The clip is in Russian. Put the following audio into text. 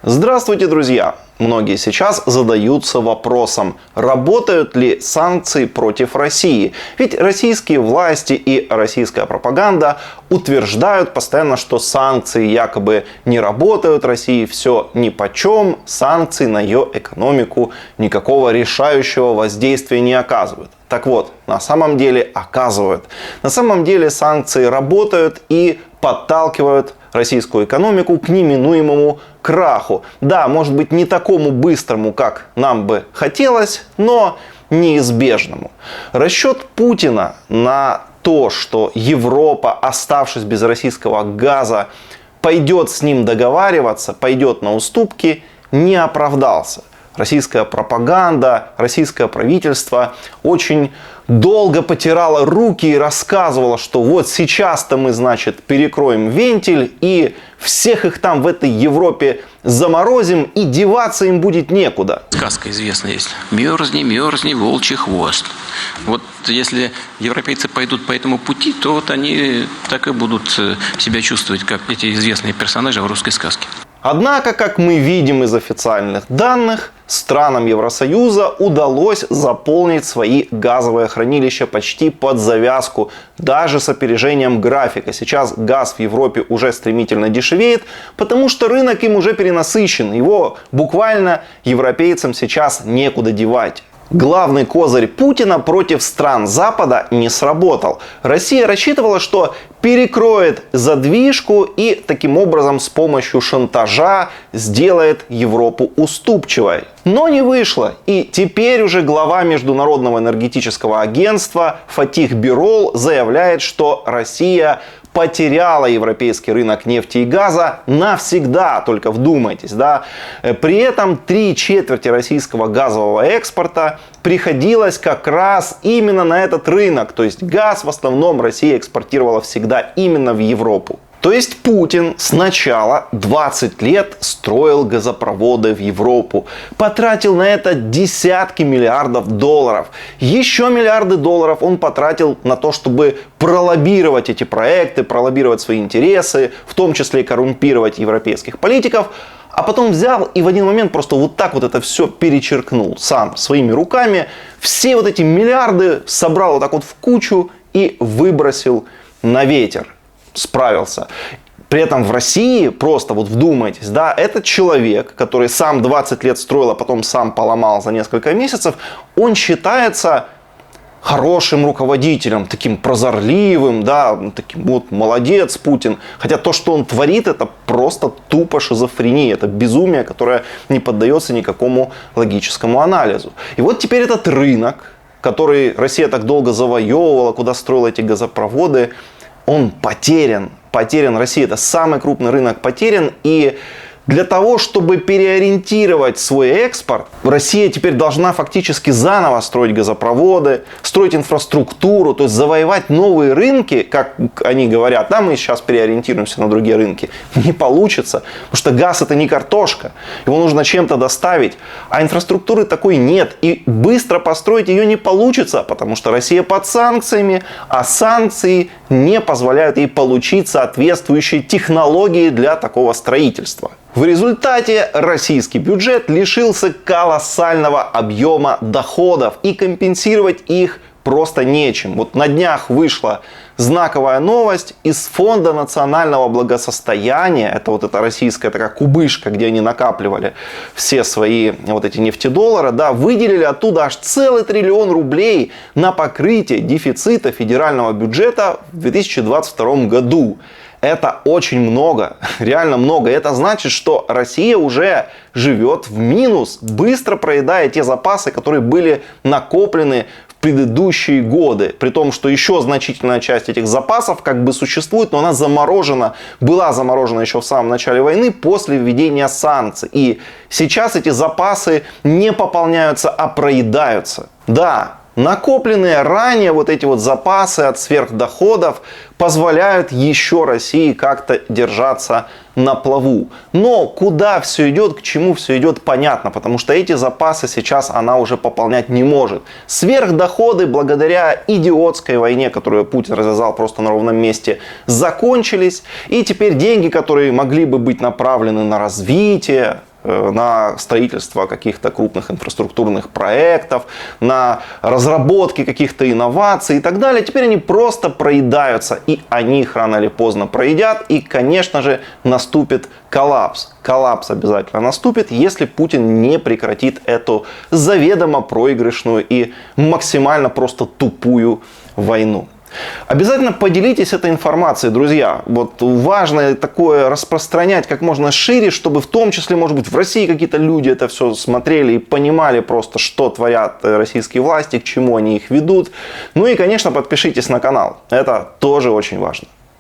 Здравствуйте, друзья! Многие сейчас задаются вопросом, работают ли санкции против России. Ведь российские власти и российская пропаганда утверждают постоянно, что санкции якобы не работают, России все нипочем, санкции на ее экономику никакого решающего воздействия не оказывают. Так вот, на самом деле оказывают. На самом деле санкции работают и подталкивают российскую экономику к неминуемому краху. Да, может быть, не такому быстрому, как нам бы хотелось, но неизбежному. Расчет Путина на то, что Европа, оставшись без российского газа, пойдет с ним договариваться, пойдет на уступки, не оправдался. Российская пропаганда, российское правительство очень долго потирало руки и рассказывало, что вот сейчас-то мы, значит, перекроем вентиль и всех их там в этой Европе заморозим, и деваться им будет некуда. Сказка известная есть. Мерзни, мерзни, волчий хвост. Вот если европейцы пойдут по этому пути, то вот они так и будут себя чувствовать, как эти известные персонажи в русской сказке. Однако, как мы видим из официальных данных, странам Евросоюза удалось заполнить свои газовые хранилища почти под завязку, даже с опережением графика. Сейчас газ в Европе уже стремительно дешевеет, потому что рынок им уже перенасыщен. Его буквально европейцам сейчас некуда девать. Главный козырь Путина против стран Запада не сработал. Россия рассчитывала, что перекроет задвижку и таким образом с помощью шантажа сделает Европу уступчивой. Но не вышло. И теперь уже глава Международного энергетического агентства Фатих Бирол заявляет, что Россия потеряла европейский рынок нефти и газа навсегда, только вдумайтесь, да. При этом 3/4 российского газового экспорта приходилось как раз именно на этот рынок. То есть газ в основном Россия экспортировала всегда именно в Европу. То есть Путин сначала 20 лет строил газопроводы в Европу, потратил на это десятки миллиардов долларов. Еще миллиарды долларов он потратил на то, чтобы пролоббировать эти проекты, пролоббировать свои интересы, в том числе и коррумпировать европейских политиков. А потом взял и в один момент просто вот так вот это все перечеркнул сам своими руками. Все вот эти миллиарды собрал вот так вот в кучу и выбросил на ветер. Справился. При этом в России, просто вот вдумайтесь, да, этот человек, который сам 20 лет строил, а потом сам поломал за несколько месяцев, он считается хорошим руководителем, таким прозорливым, да, таким вот молодец Путин. Хотя то, что он творит, это просто тупо шизофрения, это безумие, которое не поддается никакому логическому анализу. И вот теперь этот рынок, который Россия так долго завоевывала, куда строила эти газопроводы, он потерян. Россия — это самый крупный рынок, потерян. И для того, чтобы переориентировать свой экспорт, Россия теперь должна фактически заново строить газопроводы, строить инфраструктуру, то есть завоевать новые рынки, как они говорят, да, мы сейчас переориентируемся на другие рынки. Не получится, потому что газ — это не картошка, его нужно чем-то доставить, а инфраструктуры такой нет. И быстро построить ее не получится, потому что Россия под санкциями, а санкции не позволяют ей получить соответствующие технологии для такого строительства. В результате российский бюджет лишился колоссального объема доходов, и компенсировать их просто нечем. Вот на днях вышла знаковая новость: из Фонда национального благосостояния, это вот эта российская такая кубышка, где они накапливали все свои вот эти нефтедоллары, да, выделили оттуда аж целый 1 триллион рублей на покрытие дефицита федерального бюджета в 2022 году. Это очень много, реально много. Это значит, что Россия уже живет в минус, быстро проедая те запасы, которые были накоплены в предыдущие годы. При том, что еще значительная часть этих запасов как бы существует, но она заморожена, была заморожена еще в самом начале войны после введения санкций. И сейчас эти запасы не пополняются, а проедаются. Да. Накопленные ранее вот эти вот запасы от сверхдоходов позволяют еще России как-то держаться на плаву. Но куда все идет, к чему все идет, понятно, потому что эти запасы сейчас она уже пополнять не может. Сверхдоходы благодаря идиотской войне, которую Путин развязал просто на ровном месте, закончились. И теперь деньги, которые могли бы быть направлены на развитие, на строительство каких-то крупных инфраструктурных проектов, на разработки каких-то инноваций и так далее. Теперь они просто проедаются, и они их рано или поздно проедят, и, конечно же, наступит коллапс. Коллапс обязательно наступит, если Путин не прекратит эту заведомо проигрышную и максимально просто тупую войну. Обязательно поделитесь этой информацией, друзья. Вот важно такое распространять как можно шире, чтобы в том числе, может быть, в России какие-то люди это все смотрели и понимали просто, что творят российские власти, к чему они их ведут. Ну и, конечно, подпишитесь на канал. Это тоже очень важно.